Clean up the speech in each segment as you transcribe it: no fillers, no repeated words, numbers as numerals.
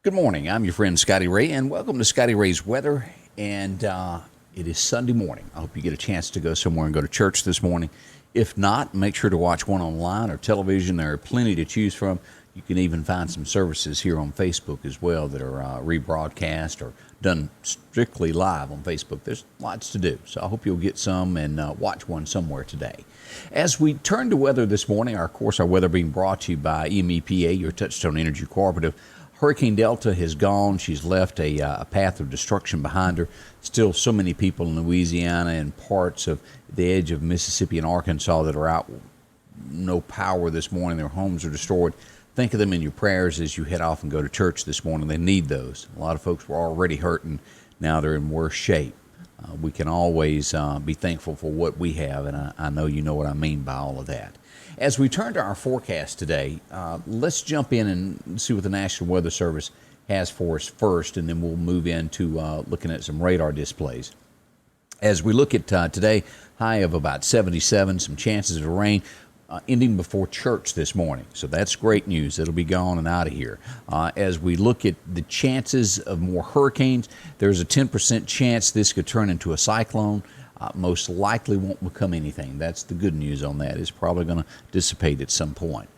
Good morning. I'm your friend Scotty Ray, and welcome to Scotty Ray's Weather. And it is Sunday morning. I hope you get a chance to go somewhere and go to church this morning. If not, make sure to watch one online or television. There are plenty to choose from. You can even find some services here on Facebook as well that are rebroadcast or done strictly live on Facebook. There's lots to do, so I hope you'll get some and watch one somewhere today. As we turn to weather this morning, our weather being brought to you by EMEPA, your Touchstone Energy Cooperative. Hurricane Delta has gone. She's left a path of destruction behind her. Still so many people in Louisiana and parts of the edge of Mississippi and Arkansas that are out, no power this morning. Their homes are destroyed. Think of them in your prayers as you head off and go to church this morning. They need those. A lot of folks were already hurting. Now they're in worse shape. We can always be thankful for what we have, and I know you know what I mean by all of that. As we turn to our forecast today, let's jump in and see what the National Weather Service has for us first, and then we'll move into looking at some radar displays. As we look at today, high of about 77, some chances of rain. Ending before church this morning. So that's great news. It'll be gone and out of here. As we look at the chances of more hurricanes, there's a 10% chance this could turn into a cyclone. Most likely won't become anything. That's the good news on that. It's probably going to dissipate at some point.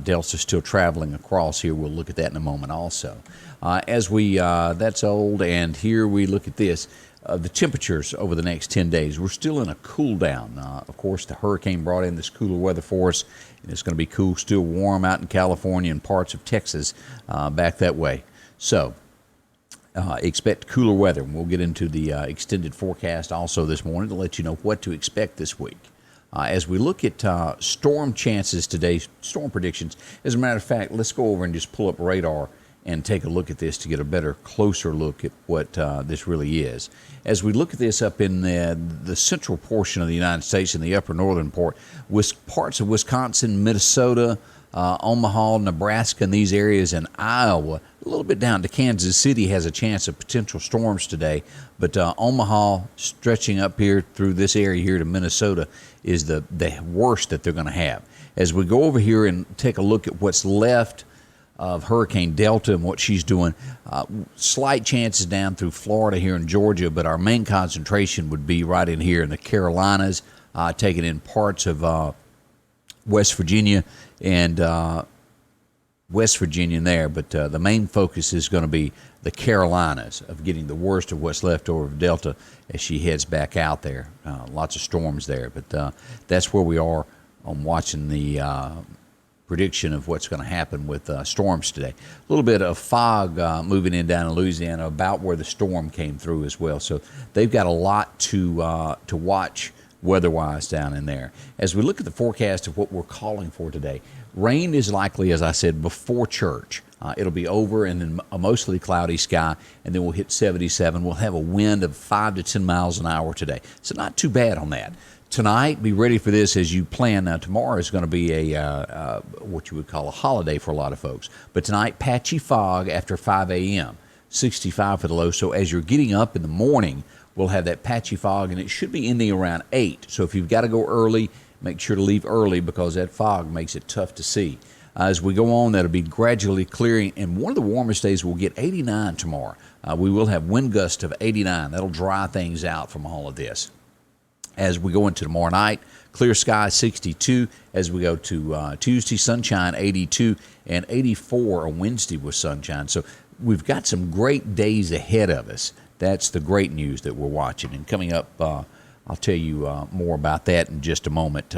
Delta's still traveling across here. We'll look at that in a moment also. That's old, and here we look at this. The temperatures over the next 10 days, we're still in a cool down. Of course, the hurricane brought in this cooler weather for us, and it's going to be cool, still warm out in California and parts of Texas back that way. So expect cooler weather, and we'll get into the extended forecast also this morning to let you know what to expect this week. As we look at storm chances today, storm predictions, as a matter of fact, let's go over and just pull up radar and take a look at this to get a better, closer look at what this really is. As we look at this up in the central portion of the United States, in the upper northern part, with parts of Wisconsin, Minnesota, Omaha, Nebraska, and these areas, in Iowa, a little bit down to Kansas City has a chance of potential storms today, but Omaha stretching up here through this area here to Minnesota is the worst that they're going to have. As we go over here and take a look at what's left of Hurricane Delta and what she's doing, slight chances down through Florida here in Georgia, but our main concentration would be right in here in the Carolinas, taking in parts of West Virginia and West Virginia in there, but the main focus is going to be the Carolinas, of getting the worst of what's left over of Delta as she heads back out there. Lots of storms there, but that's where we are on watching the prediction of what's going to happen with storms today. A little bit of fog moving in down in Louisiana about where the storm came through as well. So they've got a lot to watch weather-wise down in there. As we look at the forecast of what we're calling for today, rain is likely, as I said, before church. It'll be over and then a mostly cloudy sky, and then we'll hit 77. We'll have a wind of 5 to 10 miles an hour today. So not too bad on that. Tonight, be ready for this as you plan. Now, tomorrow is going to be a what you would call a holiday for a lot of folks. But tonight, patchy fog after 5 a.m., 65 for the low. So as you're getting up in the morning, we'll have that patchy fog, and it should be ending around 8. So if you've got to go early, make sure to leave early because that fog makes it tough to see. As we go on, that'll be gradually clearing, and one of the warmest days we'll get 89 tomorrow. We will have wind gusts of 89. That'll dry things out from all of this. As we go into tomorrow night, clear sky 62. As we go to Tuesday, sunshine 82, and 84 on Wednesday with sunshine. So we've got some great days ahead of us. That's the great news that we're watching. And coming up, I'll tell you more about that in just a moment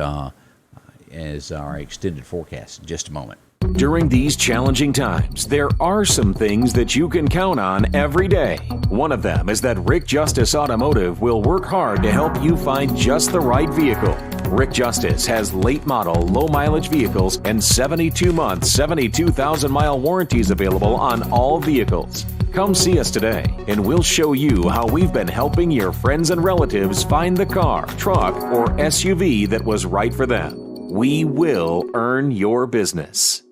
as our extended forecast in just a moment. During these challenging times, there are some things that you can count on every day. One of them is that Rick Justice Automotive will work hard to help you find just the right vehicle. Rick Justice has late model, low mileage vehicles and 72-month, 72,000-mile warranties available on all vehicles. Come see us today, and we'll show you how we've been helping your friends and relatives find the car, truck, or SUV that was right for them. We will earn your business.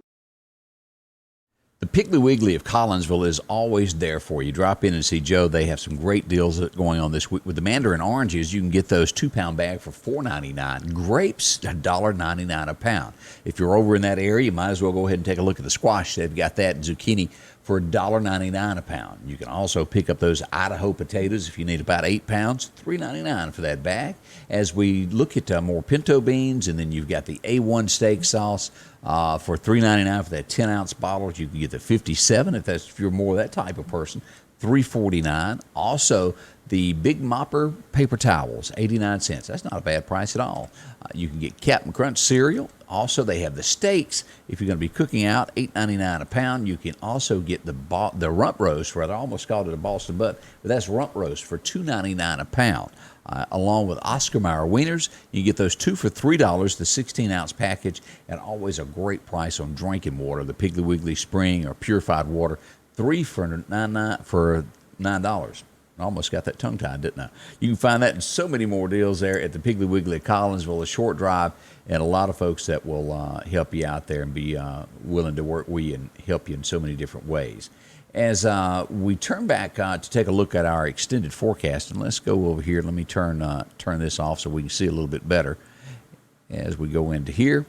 The Piggly Wiggly of Collinsville is always there for you. Drop in and see Joe. They have some great deals going on this week. With the mandarin oranges, you can get those 2-pound bag for $4.99. Grapes, $1.99 a pound. If you're over in that area, you might as well go ahead and take a look at the squash. They've got that, and zucchini for $1.99 a pound. You can also pick up those Idaho potatoes if you need about 8 pounds, $3.99 for that bag. As we look at more pinto beans, and then you've got the A1 steak sauce for $3.99 for that 10-ounce bottle. You can get the 57 if you're more that type of person, $3.49. Also, the Big Mopper paper towels, 89 cents. That's not a bad price at all. You can get Captain Crunch cereal. Also, they have the steaks. If you're going to be cooking out, $8.99 a pound. You can also get the rump roast, I almost called it a Boston butt, but that's rump roast for $2.99 a pound. Along with Oscar Mayer wieners, you get those 2 for $3, the 16-ounce package, and always a great price on drinking water, the Piggly Wiggly Spring or purified water, 3 for $9. I almost got that tongue-tied, didn't I? You can find that and so many more deals there at the Piggly Wiggly at Collinsville, a short drive, and a lot of folks that will help you out there and be willing to work with you and help you in so many different ways. As we turn back to take a look at our extended forecast, and let's go over here. Let me turn this off so we can see a little bit better as we go into here.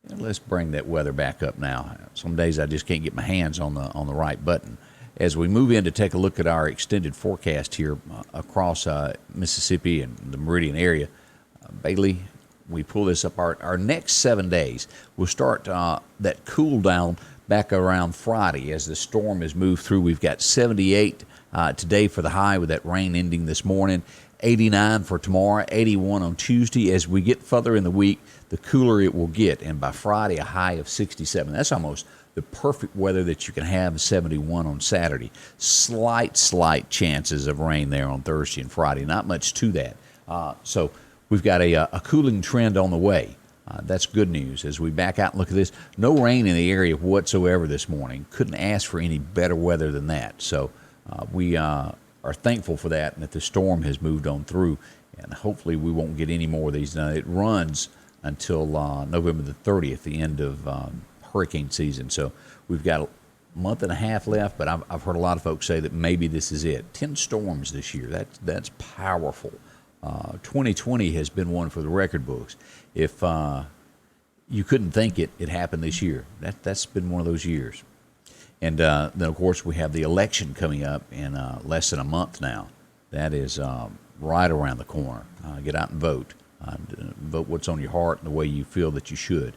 And let's bring that weather back up now. Some days I just can't get my hands on the right button. As we move in to take a look at our extended forecast here across Mississippi and the Meridian area, Bailey, we pull this up. Our next 7 days, we'll start that cool down back around Friday as the storm has moved through. We've got 78 today for the high with that rain ending this morning, 89 for tomorrow, 81 on Tuesday. As we get further in the week, the cooler it will get, and by Friday, a high of 67. That's almost the perfect weather that you can have, 71 on Saturday. Slight chances of rain there on Thursday and Friday. Not much to that. So we've got a cooling trend on the way. That's good news. As we back out and look at this, no rain in the area whatsoever this morning. Couldn't ask for any better weather than that. So we are thankful for that, and that the storm has moved on through. And hopefully we won't get any more of these. Now, it runs until November the 30th, the end of hurricane season. So we've got a month and a half left, but I've heard a lot of folks say that maybe this is it. 10 storms this year. That's powerful. 2020 has been one for the record books. If you couldn't think it happened this year. That's been one of those years. And then, of course, we have the election coming up in less than a month now. That is right around the corner. Get out and vote. Vote what's on your heart and the way you feel that you should.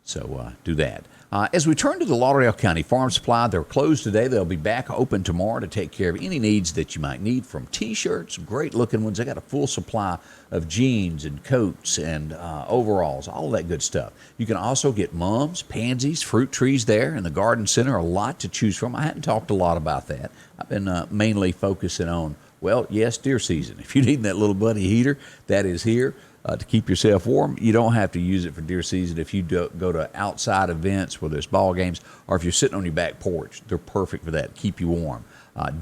So do that. As we turn to the Lauderdale County Farm Supply, they're closed today. They'll be back open tomorrow to take care of any needs that you might need, from T-shirts, great-looking ones. They got a full supply of jeans and coats and overalls, all of that good stuff. You can also get mums, pansies, fruit trees there in the garden center. A lot to choose from. I hadn't talked a lot about that. I've been mainly focusing on, well, yes, deer season. If you need that little buddy heater, that is here. To keep yourself warm. You don't have to use it for deer season. If you go to outside events where there's ball games, or if you're sitting on your back porch, they're perfect for that. Keep you warm.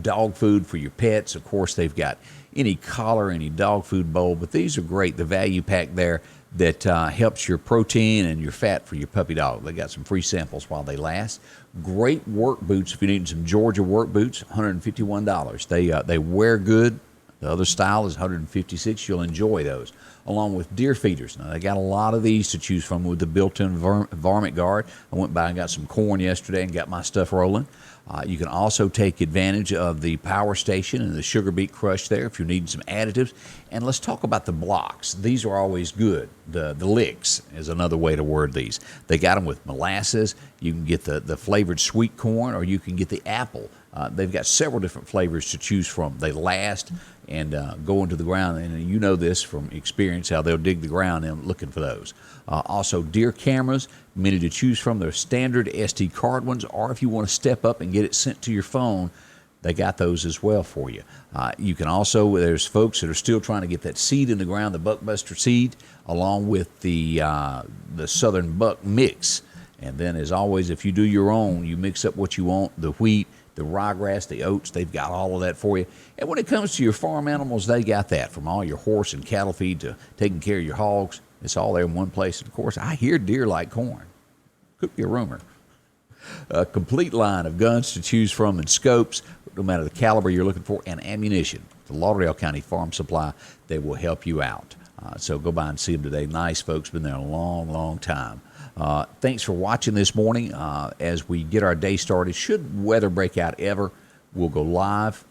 Dog food for your pets. Of course, they've got any collar, any dog food bowl, but these are great. The value pack there that helps your protein and your fat for your puppy dog. They got some free samples while they last. Great work boots if you need some Georgia work boots, $151. They wear good. The other style is $156. You'll enjoy those, along with deer feeders. Now, they got a lot of these to choose from with the built-in varmint guard. I went by and got some corn yesterday and got my stuff rolling. You can also take advantage of the power station and the sugar beet crush there if you need some additives. And let's talk about the blocks. These are always good. The licks is another way to word these. They got them with molasses. You can get the flavored sweet corn, or you can get the apple. They've got several different flavors to choose from. They last and go into the ground, and you know this from experience, how they'll dig the ground and looking for those. Also, deer cameras, many to choose from. They're standard SD card ones, or if you want to step up and get it sent to your phone, they got those as well for you. You can also, there's folks that are still trying to get that seed in the ground, the Buckbuster seed, along with the Southern Buck mix. And then, as always, if you do your own, you mix up what you want, the wheat, the ryegrass, the oats, they've got all of that for you. And when it comes to your farm animals, they got that, from all your horse and cattle feed to taking care of your hogs. It's all there in one place. And of course, I hear deer like corn. Could be a rumor. A complete line of guns to choose from and scopes, no matter the caliber you're looking for, and ammunition. The Lauderdale County Farm Supply, they will help you out. So go by and see them today. Nice folks, been there a long, long time. Thanks for watching this morning. As we get our day started, should weather break out ever, we'll go live,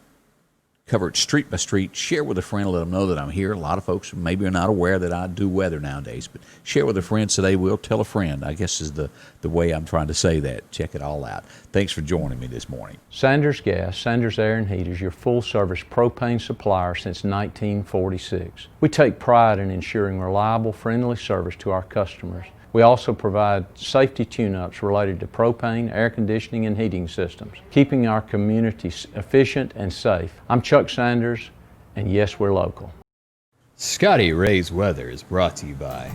cover it street by street, share with a friend, let them know that I'm here. A lot of folks maybe are not aware that I do weather nowadays, but share with a friend so they will tell a friend, I guess is the way I'm trying to say that. Check it all out. Thanks for joining me this morning. Sanders Gas, Sanders Air and Heat is your full-service propane supplier since 1946. We take pride in ensuring reliable, friendly service to our customers. We also provide safety tune-ups related to propane, air conditioning, and heating systems, keeping our community efficient and safe. I'm Chuck Sanders, and yes, we're local. Scotty Ray's Weather is brought to you by